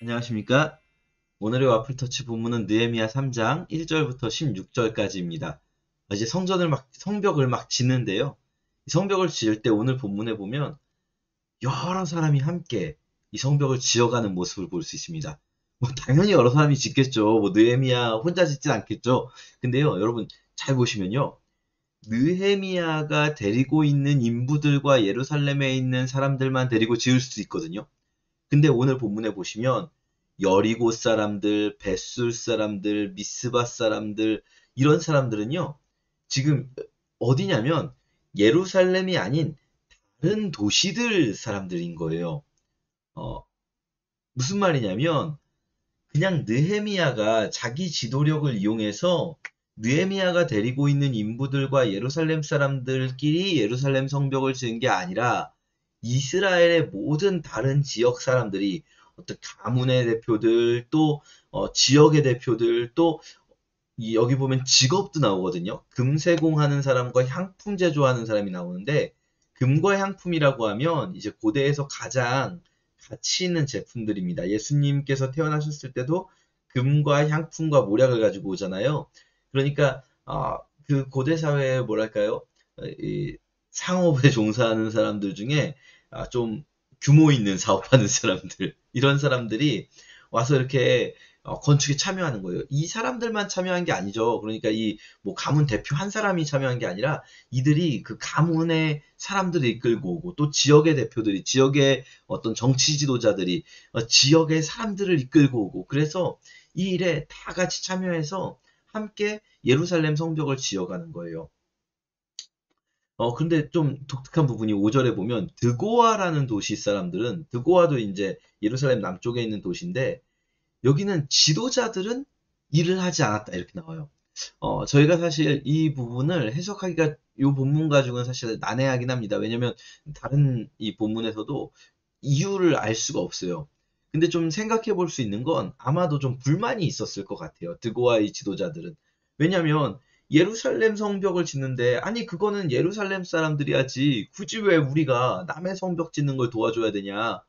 안녕하십니까? 오늘의 와플터치 본문은 느헤미야 3장 1절부터 16절까지입니다. 이제 성벽을 막 짓는데요. 이 성벽을 지을 때 오늘 본문에 보면 여러 사람이 함께 이 성벽을 지어가는 모습을 볼 수 있습니다. 뭐 당연히 여러 사람이 짓겠죠. 뭐 느헤미야 혼자 짓진 않겠죠. 근데요, 여러분 잘 보시면요. 느헤미야가 데리고 있는 인부들과 예루살렘에 있는 사람들만 데리고 지을 수 있거든요. 근데 오늘 본문에 보시면 여리고 사람들, 벳술 사람들, 미스바 사람들 이런 사람들은요. 지금 어디냐면 예루살렘이 아닌 다른 도시들 사람들인 거예요. 어, 무슨 말이냐면 그냥 느헤미야가 자기 지도력을 이용해서 느헤미야가 데리고 있는 인부들과 예루살렘 사람들끼리 예루살렘 성벽을 지은 게 아니라 이스라엘의 모든 다른 지역 사람들이 어떤 가문의 대표들 또 지역의 대표들 또 여기 보면 직업도 나오거든요. 금세공하는 사람과 향품 제조하는 사람이 나오는데 금과 향품이라고 하면 이제 고대에서 가장 가치 있는 제품들입니다. 예수님께서 태어나셨을 때도 금과 향품과 모략을 가지고 오잖아요. 그러니까 그 고대 사회에 뭐랄까요? 이 상업에 종사하는 사람들 중에 좀 규모 있는 사업하는 사람들 이런 사람들이 와서 이렇게 건축에 참여하는 거예요. 이 사람들만 참여한 게 아니죠. 그러니까 이 뭐 가문 대표 한 사람이 참여한 게 아니라 이들이 그 가문의 사람들을 이끌고 오고 또 지역의 대표들이 지역의 어떤 정치 지도자들이 지역의 사람들을 이끌고 오고 그래서 이 일에 다 같이 참여해서 함께 예루살렘 성벽을 지어가는 거예요. 근데 좀 독특한 부분이 5절에 보면 드고아라는 도시 사람들은 드고아도 이제 예루살렘 남쪽에 있는 도시인데 여기는 지도자들은 일을 하지 않았다 이렇게 나와요. 저희가 사실 이 부분을 해석하기가 이 본문 가지고는 사실 난해하긴 합니다. 왜냐면 다른 이 본문에서도 이유를 알 수가 없어요. 근데 좀 생각해 볼 수 있는 건 아마도 좀 불만이 있었을 것 같아요. 드고아의 지도자들은. 왜냐면 예루살렘 성벽을 짓는데 아니 그거는 예루살렘 사람들이 하지 굳이 왜 우리가 남의 성벽 짓는 걸 도와줘야 되냐.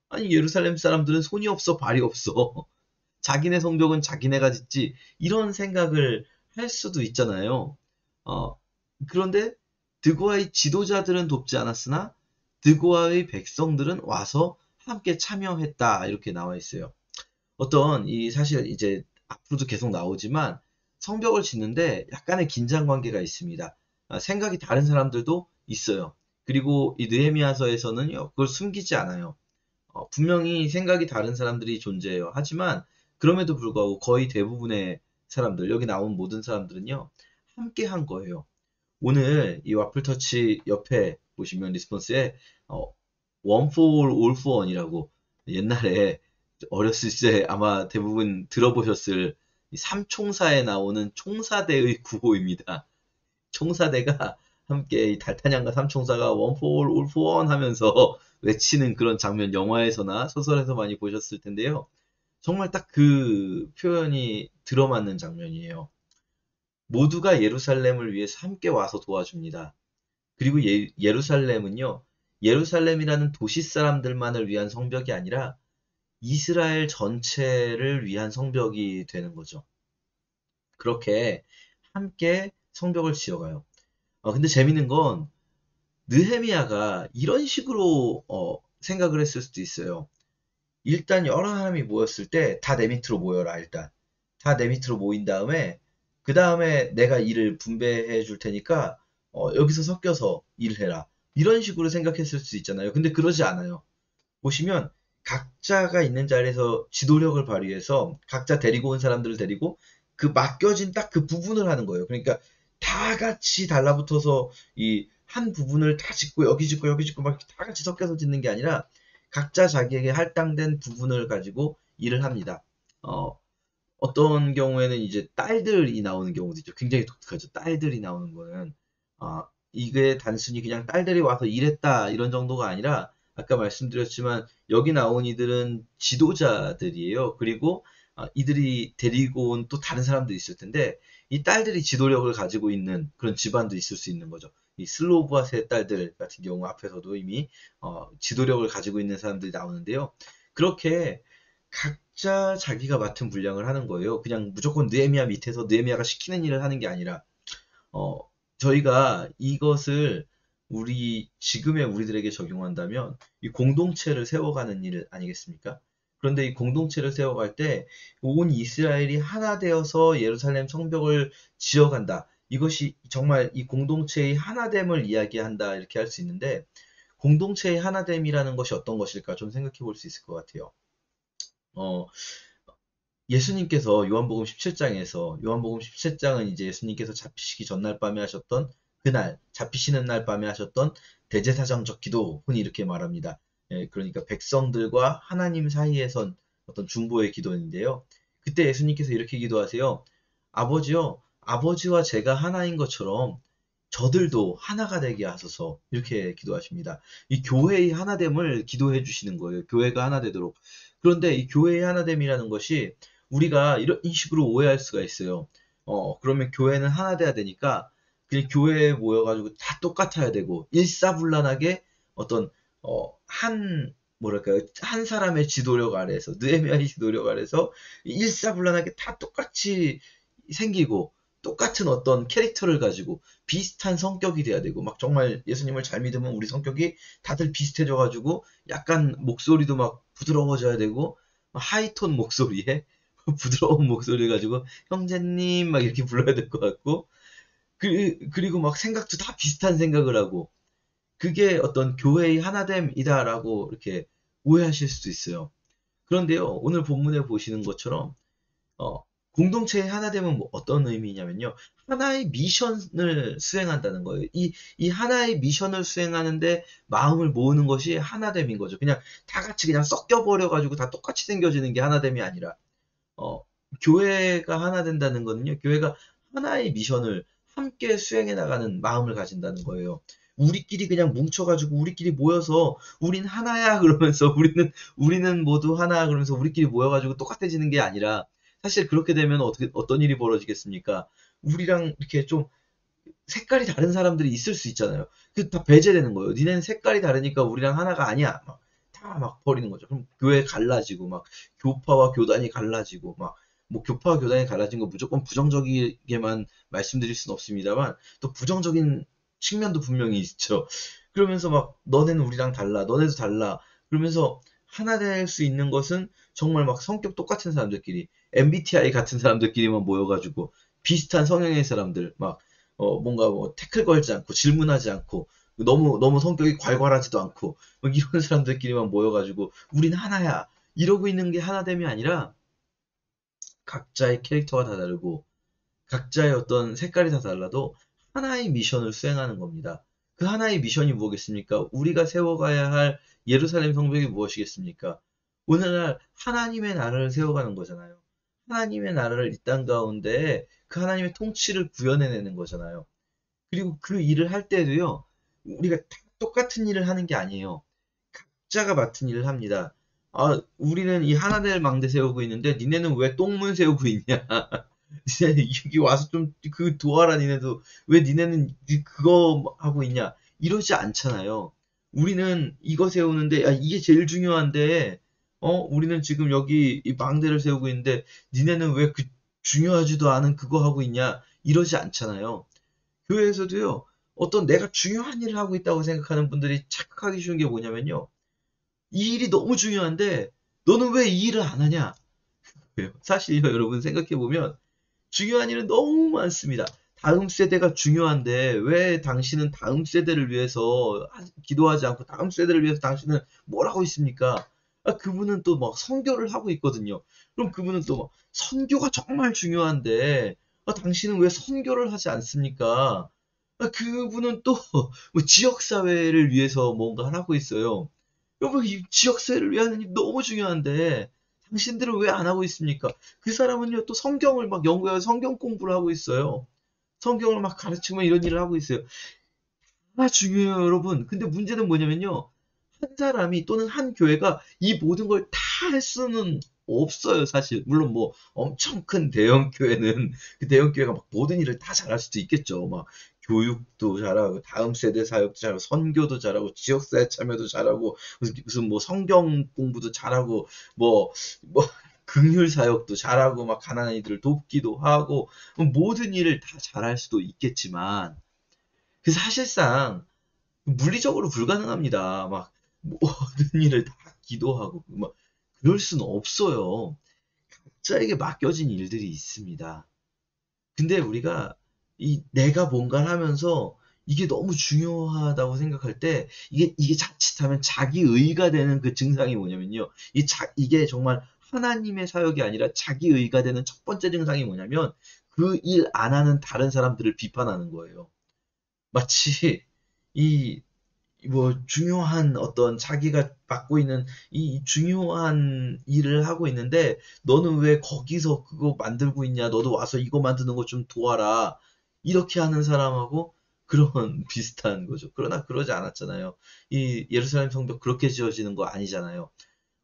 아니 예루살렘 사람들은 손이 없어 발이 없어. 자기네 성벽은 자기네가 짓지 이런 생각을 할 수도 있잖아요. 어, 그런데 드고아의 지도자들은 돕지 않았으나 드고아의 백성들은 와서 함께 참여했다 이렇게 나와 있어요. 어떤 이 사실 이제 앞으로도 계속 나오지만 성벽을 짓는데 약간의 긴장 관계가 있습니다. 생각이 다른 사람들도 있어요. 그리고 이 느헤미야서에서는요 그걸 숨기지 않아요. 분명히 생각이 다른 사람들이 존재해요. 하지만 그럼에도 불구하고 거의 대부분의 사람들, 여기 나온 모든 사람들은요, 함께 한 거예요. 오늘 이 와플터치 옆에 보시면 리스폰스에 One for all, all for one이라고 옛날에 어렸을 때 아마 대부분 들어보셨을 이 삼총사에 나오는 총사대의 구호입니다. 총사대가 함께 이 달타냥과 삼총사가 One for all, all for one 하면서 외치는 그런 장면 영화에서나 소설에서 많이 보셨을 텐데요. 정말 딱 그 표현이 들어맞는 장면이에요. 모두가 예루살렘을 위해서 함께 와서 도와줍니다. 그리고 예루살렘은요, 예루살렘이라는 도시 사람들만을 위한 성벽이 아니라 이스라엘 전체를 위한 성벽이 되는 거죠. 그렇게 함께 성벽을 지어가요. 근데 재밌는 건 느헤미야가 이런 식으로 생각을 했을 수도 있어요. 일단 여러 사람이 모였을 때 다 내 밑으로 모여라 일단. 다 내 밑으로 모인 다음에 그 다음에 내가 일을 분배해 줄 테니까 여기서 섞여서 일해라. 이런 식으로 생각했을 수 있잖아요. 근데 그러지 않아요. 보시면 각자가 있는 자리에서 지도력을 발휘해서 각자 데리고 온 사람들을 데리고 그 맡겨진 딱 그 부분을 하는 거예요. 그러니까 다 같이 달라붙어서 이 한 부분을 다 짓고 여기 짓고 여기 짓고 막 다 같이 섞여서 짓는 게 아니라 각자 자기에게 할당된 부분을 가지고 일을 합니다. 어떤 경우에는 이제 딸들이 나오는 경우도 있죠. 굉장히 독특하죠. 딸들이 나오는 거는 이게 단순히 그냥 딸들이 와서 일했다 이런 정도가 아니라 아까 말씀드렸지만 여기 나온 이들은 지도자들이에요. 그리고 이들이 데리고 온 또 다른 사람도 있을 텐데 이 딸들이 지도력을 가지고 있는 그런 집안도 있을 수 있는 거죠. 이 슬로브아스의 딸들 같은 경우 앞에서도 이미 지도력을 가지고 있는 사람들이 나오는데요. 그렇게 각자 자기가 맡은 분량을 하는 거예요. 그냥 무조건 느헤미야 밑에서 느헤미야가 시키는 일을 하는 게 아니라 어, 저희가 이것을 지금의 우리들에게 적용한다면 이 공동체를 세워가는 일 아니겠습니까? 그런데 이 공동체를 세워갈 때 온 이스라엘이 하나 되어서 예루살렘 성벽을 지어간다. 이것이 정말 이 공동체의 하나됨을 이야기한다. 이렇게 할 수 있는데 공동체의 하나됨이라는 것이 어떤 것일까 좀 생각해 볼 수 있을 것 같아요. 어, 예수님께서 요한복음 17장은 이제 예수님께서 잡히시기 전날 밤에 하셨던 잡히시는 날 밤에 하셨던 대제사장적 기도, 흔히 이렇게 말합니다. 예, 그러니까 백성들과 하나님 사이에 선 어떤 중보의 기도인데요. 그때 예수님께서 이렇게 기도하세요. 아버지요, 아버지와 제가 하나인 것처럼 저들도 하나가 되게 하소서. 이렇게 기도하십니다. 이 교회의 하나됨을 기도해 주시는 거예요. 교회가 하나 되도록. 그런데 이 교회의 하나됨이라는 것이 우리가 이런 식으로 오해할 수가 있어요. 그러면 교회는 하나 돼야 되니까 그냥 교회에 모여가지고 다 똑같아야 되고 일사불란하게 어떤 뭐랄까요, 한 사람의 지도력 아래에서 느헤미야의 지도력 아래서 일사불란하게 다 똑같이 생기고 똑같은 어떤 캐릭터를 가지고 비슷한 성격이 돼야 되고 막 정말 예수님을 잘 믿으면 우리 성격이 다들 비슷해져가지고 약간 목소리도 막 부드러워져야 되고 하이톤 목소리에 부드러운 목소리 가지고 형제님 막 이렇게 불러야 될 것 같고 그리고 막 생각도 다 비슷한 생각을 하고 그게 어떤 교회의 하나됨이다라고 이렇게 오해하실 수도 있어요. 그런데요, 오늘 본문에 보시는 것처럼 어, 공동체의 하나됨은 뭐 어떤 의미냐면요. 하나의 미션을 수행한다는 거예요. 이 하나의 미션을 수행하는데 마음을 모으는 것이 하나됨인 거죠. 그냥 다 같이 그냥 섞여버려가지고 다 똑같이 생겨지는 게 하나됨이 아니라 어, 교회가 하나 된다는 거는요. 교회가 하나의 미션을 함께 수행해 나가는 마음을 가진다는 거예요. 우리끼리 그냥 뭉쳐가지고 우리끼리 모여서 우린 하나야 그러면서 우리는 모두 하나 그러면서 우리끼리 모여가지고 똑같아지는 게 아니라 사실 그렇게 되면 어떤 일이 벌어지겠습니까? 우리랑 이렇게 좀 색깔이 다른 사람들이 있을 수 있잖아요. 그 다 배제되는 거예요. 니네는 색깔이 다르니까 우리랑 하나가 아니야. 다 막 버리는 거죠. 그럼 교회 갈라지고 막 교파와 교단이 갈라지고 막 뭐 교파와 교단이 갈라진 거 무조건 부정적이게만 말씀드릴 수는 없습니다만 또 부정적인 측면도 분명히 있죠. 그러면서 막 너네는 우리랑 달라, 너네도 달라. 그러면서 하나 될 수 있는 것은 정말 막 성격 똑같은 사람들끼리 MBTI 같은 사람들끼리만 모여가지고 비슷한 성향의 사람들 막 뭔가 뭐 태클 걸지 않고 질문하지 않고 너무 성격이 괄괄하지도 않고 막 이런 사람들끼리만 모여가지고 우린 하나야 이러고 있는 게 하나됨이 아니라 각자의 캐릭터가 다 다르고 각자의 어떤 색깔이 다 달라도 하나의 미션을 수행하는 겁니다. 그 하나의 미션이 무엇이겠습니까? 우리가 세워가야 할 예루살렘 성벽이 무엇이겠습니까? 오늘날 하나님의 나라를 세워가는 거잖아요. 하나님의 나라를 이 땅 가운데 그 하나님의 통치를 구현해내는 거잖아요. 그리고 그 일을 할 때도요, 우리가 다 똑같은 일을 하는 게 아니에요. 각자가 맡은 일을 합니다. 아, 우리는 이 하나될 망대 세우고 있는데, 니네는 왜 똥문 세우고 있냐? 니네 여기 와서 좀 그 도와라, 니네도. 왜 니네는 그거 하고 있냐? 이러지 않잖아요. 우리는 이거 세우는데, 야, 이게 제일 중요한데, 우리는 지금 여기 이 망대를 세우고 있는데, 니네는 왜 그 중요하지도 않은 그거 하고 있냐? 이러지 않잖아요. 교회에서도요, 어떤 내가 중요한 일을 하고 있다고 생각하는 분들이 착각하기 쉬운 게 뭐냐면요. 이 일이 너무 중요한데, 너는 왜 이 일을 안 하냐? 사실요, 여러분 생각해보면, 중요한 일은 너무 많습니다. 다음 세대가 중요한데, 왜 당신은 다음 세대를 위해서 기도하지 않고 다음 세대를 위해서 당신은 뭘 하고 있습니까? 그분은 또 막 선교를 하고 있거든요. 그럼 그분은 또 막 선교가 정말 중요한데, 당신은 왜 선교를 하지 않습니까? 그분은 또 뭐 지역사회를 위해서 뭔가를 하고 있어요. 여러분, 이 지역사회를 위하는 일 너무 중요한데, 당신들은 왜 안 하고 있습니까? 그 사람은요, 또 성경을 막 연구해서 성경 공부를 하고 있어요. 성경을 막 가르치고 이런 일을 하고 있어요. 다 중요해요, 여러분. 근데 문제는 뭐냐면요. 한 사람이 또는 한 교회가 이 모든 걸 다 할 수는 없어요, 사실. 물론 뭐 엄청 큰 대형 교회는 그 대형 교회가 막 모든 일을 다 잘할 수도 있겠죠. 막 교육도 잘하고 다음 세대 사역도 잘하고 선교도 잘하고 지역사회 참여도 잘하고 무슨 뭐 성경 공부도 잘하고 뭐 긍휼 사역도 잘하고 막 가난한 이들을 돕기도 하고 모든 일을 다 잘할 수도 있겠지만 그 사실상 물리적으로 불가능합니다. 막 모든 일을 다 기도하고 막 그럴 수는 없어요. 각자에게 맡겨진 일들이 있습니다. 근데 우리가 이 내가 뭔가를 하면서 이게 너무 중요하다고 생각할 때 이게 자칫하면 자기의가 되는 그 증상이 뭐냐면요. 이게 정말 하나님의 사역이 아니라 자기의가 되는 첫 번째 증상이 뭐냐면 그 일 안 하는 다른 사람들을 비판하는 거예요. 마치 이 뭐 중요한 어떤 자기가 맡고 있는 이 중요한 일을 하고 있는데 너는 왜 거기서 그거 만들고 있냐? 너도 와서 이거 만드는 거 좀 도와라. 이렇게 하는 사람하고 그런 비슷한 거죠. 그러나 그러지 않았잖아요. 이 예루살렘 성벽 그렇게 지어지는 거 아니잖아요.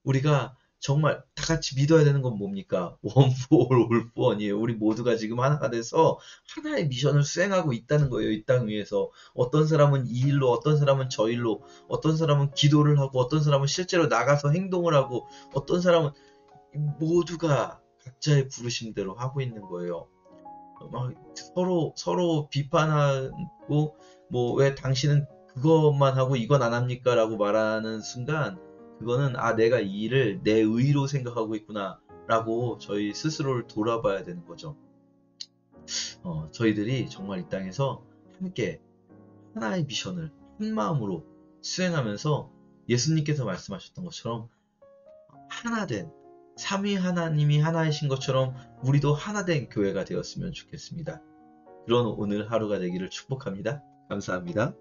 우리가 정말 다 같이 믿어야 되는 건 뭡니까? 원 for all, all for one이에요. 우리 모두가 지금 하나가 돼서 하나의 미션을 수행하고 있다는 거예요. 이 땅 위에서. 어떤 사람은 이 일로, 어떤 사람은 저 일로, 어떤 사람은 기도를 하고, 어떤 사람은 실제로 나가서 행동을 하고, 어떤 사람은 모두가 각자의 부르심대로 하고 있는 거예요. 막 서로 비판하고 뭐 왜 당신은 그것만 하고 이건 안 합니까? 라고 말하는 순간 그거는 내가 이 일을 내 의로 생각하고 있구나 라고 저희 스스로를 돌아봐야 되는 거죠. 저희들이 정말 이 땅에서 함께 하나의 미션을 한 마음으로 수행하면서 예수님께서 말씀하셨던 것처럼 하나된 삼위 하나님이 하나이신 것처럼 우리도 하나된 교회가 되었으면 좋겠습니다. 그런 오늘 하루가 되기를 축복합니다. 감사합니다.